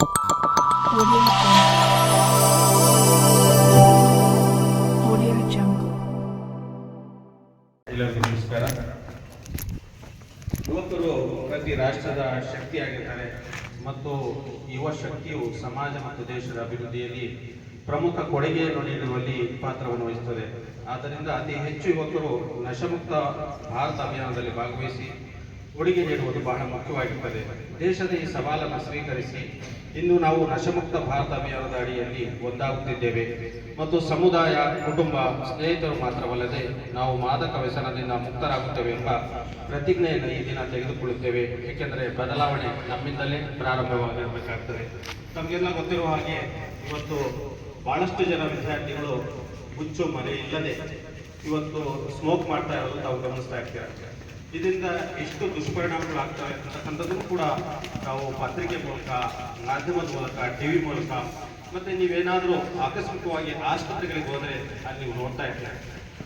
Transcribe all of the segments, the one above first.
Audio Jungle. ಎಲ್ಲರಿಗೂ ನಮಸ್ಕಾರ. ಯುವಕರು ಪ್ರತಿ ರಾಷ್ಟ್ರದ ಶಕ್ತಿಯಾಗಿದ್ದಾರೆ ಮತ್ತು ಯುವ ಶಕ್ತಿಯು ಸಮಾಜ ಮತ್ತು ದೇಶದ ಅಭಿವೃದ್ಧಿಯಲ್ಲಿ ಪ್ರಮುಖ ಕೊಡುಗೆಯನ್ನು ನೀಡುವಲ್ಲಿ ಪಾತ್ರವನ್ನು ವಹಿಸುತ್ತದೆ. ಆದ್ದರಿಂದ ಅತಿ ಹೆಚ್ಚು ಯುವಕರು ನಶಮುಕ್ತ ಭಾರತ ಅಭಿಯಾನದಲ್ಲಿ ಭಾಗವಹಿಸಿ ಕೊಡುಗೆ ನೀಡುವುದು ಬಹಳ ಮುಖ್ಯವಾಗಿರುತ್ತದೆ. ದೇಶದ ಈ ಸವಾಲನ್ನು ಸ್ವೀಕರಿಸಿ ಇಂದು ನಾವು ನಶಮುಕ್ತ ಭಾರತ ಅಭಿಯಾನದ ಅಡಿಯಲ್ಲಿ ಒಂದಾಗುತ್ತಿದ್ದೇವೆ ಮತ್ತು ಸಮುದಾಯ, ಕುಟುಂಬ, ಸ್ನೇಹಿತರು ಮಾತ್ರವಲ್ಲದೆ ನಾವು ಮಾದಕ ವ್ಯಸನದಿಂದ ಮುಕ್ತರಾಗುತ್ತೇವೆ ಎಂಬ ಪ್ರತಿಜ್ಞೆಯನ್ನು ಈ ದಿನ ತೆಗೆದುಕೊಳ್ಳುತ್ತೇವೆ. ಏಕೆಂದರೆ ಬದಲಾವಣೆ ನಮ್ಮಿಂದಲೇ ಪ್ರಾರಂಭವಾಗಿರಬೇಕಾಗ್ತದೆ. ತಮಗೆಲ್ಲ ಗೊತ್ತಿರುವ ಹಾಗೆ ಇವತ್ತು ಬಹಳಷ್ಟು ಜನ ವಿದ್ಯಾರ್ಥಿಗಳು ಹುಚ್ಚು ಮನೆ ಇಲ್ಲದೆ ಇವತ್ತು ಸ್ಮೋಕ್ ಮಾಡ್ತಾ ಇರೋದು ತಾವು ಗಮನಿಸ್ತಾ ಇರ್ತೀರ. ಇದರಿಂದ ಎಷ್ಟು ದುಷ್ಪರಿಣಾಮಗಳು ಆಗ್ತವೆ ಅಂತಕ್ಕಂಥದ್ದನ್ನು ಕೂಡ ನಾವು ಪತ್ರಿಕೆ ಮೂಲಕ, ಮಾಧ್ಯಮದ ಮೂಲಕ, ಟಿವಿ ಮೂಲಕ ಮತ್ತೆ ನೀವೇನಾದರೂ ಆಕಸ್ಮಿಕವಾಗಿ ಆಸ್ಪತ್ರೆಗಳಿಗೆ ಹೋದರೆ ಅಲ್ಲಿ ನೀವು ನೋಡ್ತಾ ಇರ್ತೀರಿ.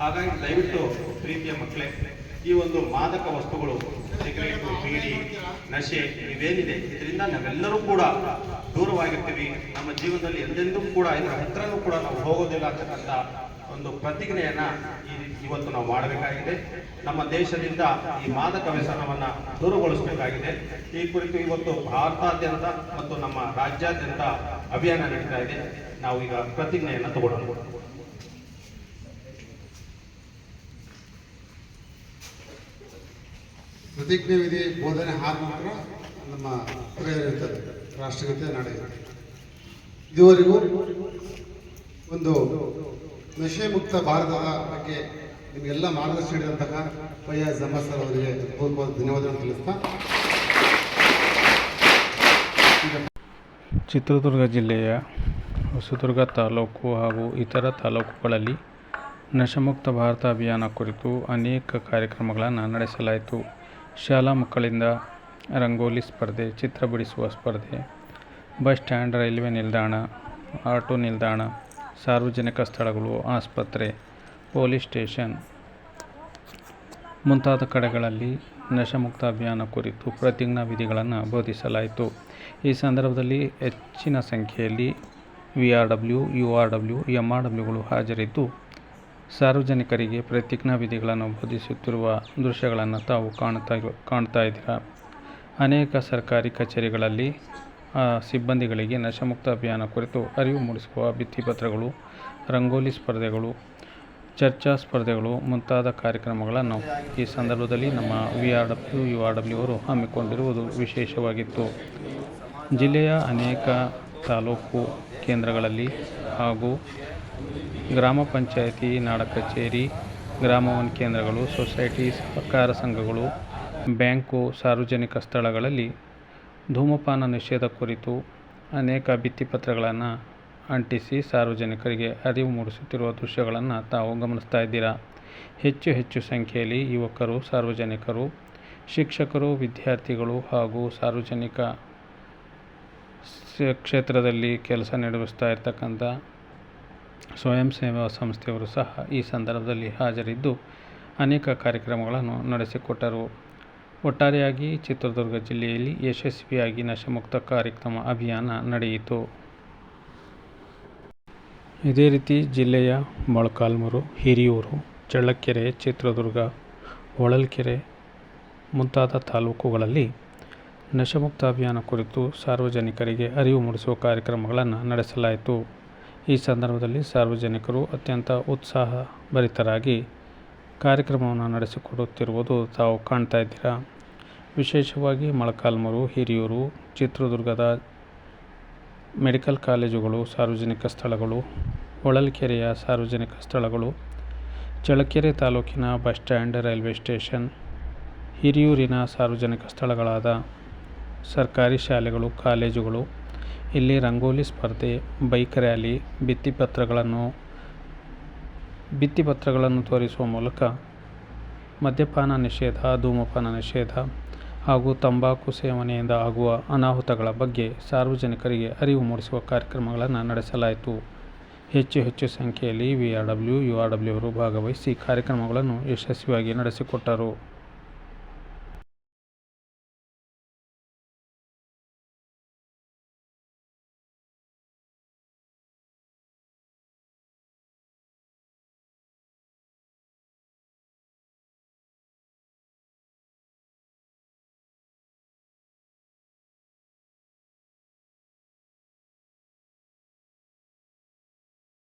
ಹಾಗಾಗಿ ದಯವಿಟ್ಟು ಪ್ರೀತಿಯ ಮಕ್ಕಳೇ, ಈ ಒಂದು ಮಾದಕ ವಸ್ತುಗಳು, ಸಿಗರೇಟು, ಬೀಡಿ, ನಶೆ ಇವೇನಿದೆ ಇದರಿಂದ ನಾವೆಲ್ಲರೂ ಕೂಡ ದೂರವಾಗಿರ್ತೀವಿ. ನಮ್ಮ ಜೀವನದಲ್ಲಿ ಎಂದೆಂದೂ ಕೂಡ ಇದರ ಹತ್ರನೂ ಕೂಡ ನಾವು ಹೋಗೋದಿಲ್ಲ ಅಂತಕ್ಕಂಥ ಒಂದು ಪ್ರತಿಜ್ಞೆಯನ್ನ ಇವತ್ತು ನಾವು ಮಾಡಬೇಕಾಗಿದೆ. ನಮ್ಮ ದೇಶದಿಂದ ಈ ಮಾದಕ ವ್ಯಸನವನ್ನ ದೂರಗೊಳಿಸಬೇಕಾಗಿದೆ. ಈ ಕುರಿತು ಇವತ್ತು ಭಾರತಾದ್ಯಂತ ಮತ್ತು ನಮ್ಮ ರಾಜ್ಯಾದ್ಯಂತ ಅಭಿಯಾನ ನಡೀತಾ ಇದೆ. ನಾವು ಈಗ ಪ್ರತಿಜ್ಞೆಯನ್ನ ತಗೊಳ್ಳೋಣ. ಪ್ರತಿಜ್ಞೆ ವಿಧಿ ಬೋಧನೆ ಆದ ನಂತರ ನಮ್ಮ ಪ್ರೇಯರ್ ಇರ್ತದೆ, ರಾಷ್ಟ್ರಗೀತೆ ನಡೆಯುತ್ತೆ. ಇದುವರೆಗೂ ಒಂದು ನಶೆ ಮುಕ್ತ ಭಾರತದ ಬಗ್ಗೆ ನಿಮಗೆಲ್ಲ ಮಾರ್ಗದರ್ಶನ ನೀಡಿದಂತಹ ಫಯಾಜ್ ಅಹಮದ್ ಸರ್ ಅವರಿಗೆ ಪೂರ್ವಕ ಧನ್ಯವಾದಗಳನ್ನು ತಿಳಿಸ್ತಾ, ಚಿತ್ರದುರ್ಗ ಜಿಲ್ಲೆಯ ಹೊಸದುರ್ಗ ತಾಲೂಕು ಹಾಗೂ ಇತರ ತಾಲೂಕುಗಳಲ್ಲಿ ನಶಮುಕ್ತ ಭಾರತ ಅಭಿಯಾನ ಕುರಿತು ಅನೇಕ ಕಾರ್ಯಕ್ರಮಗಳನ್ನು ನಡೆಸಲಾಯಿತು. ಶಾಲಾ ಮಕ್ಕಳಿಂದ ರಂಗೋಲಿ ಸ್ಪರ್ಧೆ, ಚಿತ್ರ ಬಿಡಿಸುವ ಸ್ಪರ್ಧೆ, ಬಸ್ ಸ್ಟ್ಯಾಂಡ್, ರೈಲ್ವೆ ನಿಲ್ದಾಣ, ಆಟೋ ನಿಲ್ದಾಣ, ಸಾರ್ವಜನಿಕ ಸ್ಥಳಗಳು, ಆಸ್ಪತ್ರೆ, ಪೊಲೀಸ್ ಸ್ಟೇಷನ್ ಮುಂತಾದ ಕಡೆಗಳಲ್ಲಿ ನಶಮುಕ್ತ ಅಭಿಯಾನ ಕುರಿತು ಪ್ರತಿಜ್ಞಾ ವಿಧಿಗಳನ್ನು ಬೋಧಿಸಲಾಯಿತು. ಈ ಸಂದರ್ಭದಲ್ಲಿ ಹೆಚ್ಚಿನ ಸಂಖ್ಯೆಯಲ್ಲಿ VRW, URW, MRWಗಳು ಹಾಜರಿದ್ದು ಸಾರ್ವಜನಿಕರಿಗೆ ಪ್ರತಿಜ್ಞಾ ವಿಧಿಗಳನ್ನು ಬೋಧಿಸುತ್ತಿರುವ ದೃಶ್ಯಗಳನ್ನು ತಾವು ಕಾಣ್ತಾ ಇದ್ದೀರಾ. ಅನೇಕ ಸರ್ಕಾರಿ ಕಚೇರಿಗಳಲ್ಲಿ ಸಿಬ್ಬಂದಿಗಳಿಗೆ ನಶಮುಕ್ತ ಅಭಿಯಾನ ಕುರಿತು ಅರಿವು ಮೂಡಿಸುವ ಭಿತ್ತಿಪತ್ರಗಳು, ರಂಗೋಲಿ ಸ್ಪರ್ಧೆಗಳು, ಚರ್ಚಾ ಸ್ಪರ್ಧೆಗಳು ಮುಂತಾದ ಕಾರ್ಯಕ್ರಮಗಳನ್ನು ಈ ಸಂದರ್ಭದಲ್ಲಿ ನಮ್ಮ VRW, URW ಅವರು ಹಮ್ಮಿಕೊಂಡಿರುವುದು ವಿಶೇಷವಾಗಿತ್ತು. ಜಿಲ್ಲೆಯ ಅನೇಕ ತಾಲೂಕು ಕೇಂದ್ರಗಳಲ್ಲಿ ಹಾಗೂ ಗ್ರಾಮ ಪಂಚಾಯಿತಿ, ನಾಡ ಕಚೇರಿ, ಗ್ರಾಮ ಒನ್ ಕೇಂದ್ರಗಳು, ಸೊಸೈಟಿ, ಸಹಕಾರ ಸಂಘಗಳು, ಬ್ಯಾಂಕು, ಸಾರ್ವಜನಿಕ ಸ್ಥಳಗಳಲ್ಲಿ ಧೂಮಪಾನ ನಿಷೇಧ ಕುರಿತು ಅನೇಕ ಭಿತ್ತಿಪತ್ರಗಳನ್ನು ಅಂಟಿಸಿ ಸಾರ್ವಜನಿಕರಿಗೆ ಅರಿವು ಮೂಡಿಸುತ್ತಿರುವ ದೃಶ್ಯಗಳನ್ನು ತಾವು ಗಮನಿಸ್ತಾ ಇದ್ದೀರಾ. ಹೆಚ್ಚು ಸಂಖ್ಯೆಯಲ್ಲಿ ಯುವಕರು, ಸಾರ್ವಜನಿಕರು, ಶಿಕ್ಷಕರು, ವಿದ್ಯಾರ್ಥಿಗಳು ಹಾಗೂ ಸಾರ್ವಜನಿಕ ಕ್ಷೇತ್ರದಲ್ಲಿ ಕೆಲಸ ನಿರ್ವಹಿಸ್ತಾ ಇರತಕ್ಕಂಥ ಸ್ವಯಂ ಸೇವಾ ಸಂಸ್ಥೆಯವರು ಸಹ ಈ ಸಂದರ್ಭದಲ್ಲಿ ಹಾಜರಿದ್ದು ಅನೇಕ ಕಾರ್ಯಕ್ರಮಗಳನ್ನು ನಡೆಸಿಕೊಟ್ಟರು. ಒಟ್ಟಾರೆಯಾಗಿ ಚಿತ್ರದುರ್ಗ ಜಿಲ್ಲೆಯಲ್ಲಿ ಯಶಸ್ವಿಯಾಗಿ ನಶಮುಕ್ತ ಕಾರ್ಯಕ್ರಮ ಅಭಿಯಾನ ನಡೆಯಿತು. ಇದೇ ರೀತಿ ಜಿಲ್ಲೆಯ ಮೊಳಕಾಲ್ಮೂರು, ಹಿರಿಯೂರು, ಚಳ್ಳಕೆರೆ, ಚಿತ್ರದುರ್ಗ, ಹೊಳಲ್ಕೆರೆ ಮುಂತಾದ ತಾಲೂಕುಗಳಲ್ಲಿ ನಶಮುಕ್ತ ಅಭಿಯಾನ ಕುರಿತು ಸಾರ್ವಜನಿಕರಿಗೆ ಅರಿವು ಮೂಡಿಸುವ ಕಾರ್ಯಕ್ರಮಗಳನ್ನು ನಡೆಸಲಾಯಿತು. ಈ ಸಂದರ್ಭದಲ್ಲಿ ಸಾರ್ವಜನಿಕರು ಅತ್ಯಂತ ಉತ್ಸಾಹಭರಿತರಾಗಿ ಕಾರ್ಯಕ್ರಮವನ್ನು ನಡೆಸಿಕೊಡುತ್ತಿರುವುದು ತಾವು ಕಾಣ್ತಾ ಇದ್ದೀರಾ. ವಿಶೇಷವಾಗಿ ಮೊಳಕಾಲ್ಮೂರು, ಹಿರಿಯೂರು, ಚಿತ್ರದುರ್ಗದ ಮೆಡಿಕಲ್ ಕಾಲೇಜುಗಳು, ಸಾರ್ವಜನಿಕ ಸ್ಥಳಗಳು, ಹೊಳಲ್ಕೆರೆಯ ಸಾರ್ವಜನಿಕ ಸ್ಥಳಗಳು, ಚಳ್ಳಕೆರೆ ತಾಲೂಕಿನ ಬಸ್ ಸ್ಟ್ಯಾಂಡ್, ರೈಲ್ವೆ ಸ್ಟೇಷನ್, ಹಿರಿಯೂರಿನ ಸಾರ್ವಜನಿಕ ಸ್ಥಳಗಳಾದ ಸರ್ಕಾರಿ ಶಾಲೆಗಳು, ಕಾಲೇಜುಗಳು, ಇಲ್ಲಿ ರಂಗೋಲಿ ಸ್ಪರ್ಧೆ, ಬೈಕ್ ರ್ಯಾಲಿ, ಭಿತ್ತಿಪತ್ರಗಳನ್ನು ತೋರಿಸುವ ಮೂಲಕ ಮದ್ಯಪಾನ ನಿಷೇಧ, ಧೂಮಪಾನ ನಿಷೇಧ ಹಾಗೂ ತಂಬಾಕು ಸೇವನೆಯಿಂದ ಆಗುವ ಅನಾಹುತಗಳ ಬಗ್ಗೆ ಸಾರ್ವಜನಿಕರಿಗೆ ಅರಿವು ಮೂಡಿಸುವ ಕಾರ್ಯಕ್ರಮಗಳನ್ನು ನಡೆಸಲಾಯಿತು. ಹೆಚ್ಚು ಸಂಖ್ಯೆಯಲ್ಲಿ VRW, URW ಅವರು ಭಾಗವಹಿಸಿ ಕಾರ್ಯಕ್ರಮಗಳನ್ನು ಯಶಸ್ವಿಯಾಗಿ ನಡೆಸಿಕೊಟ್ಟರು.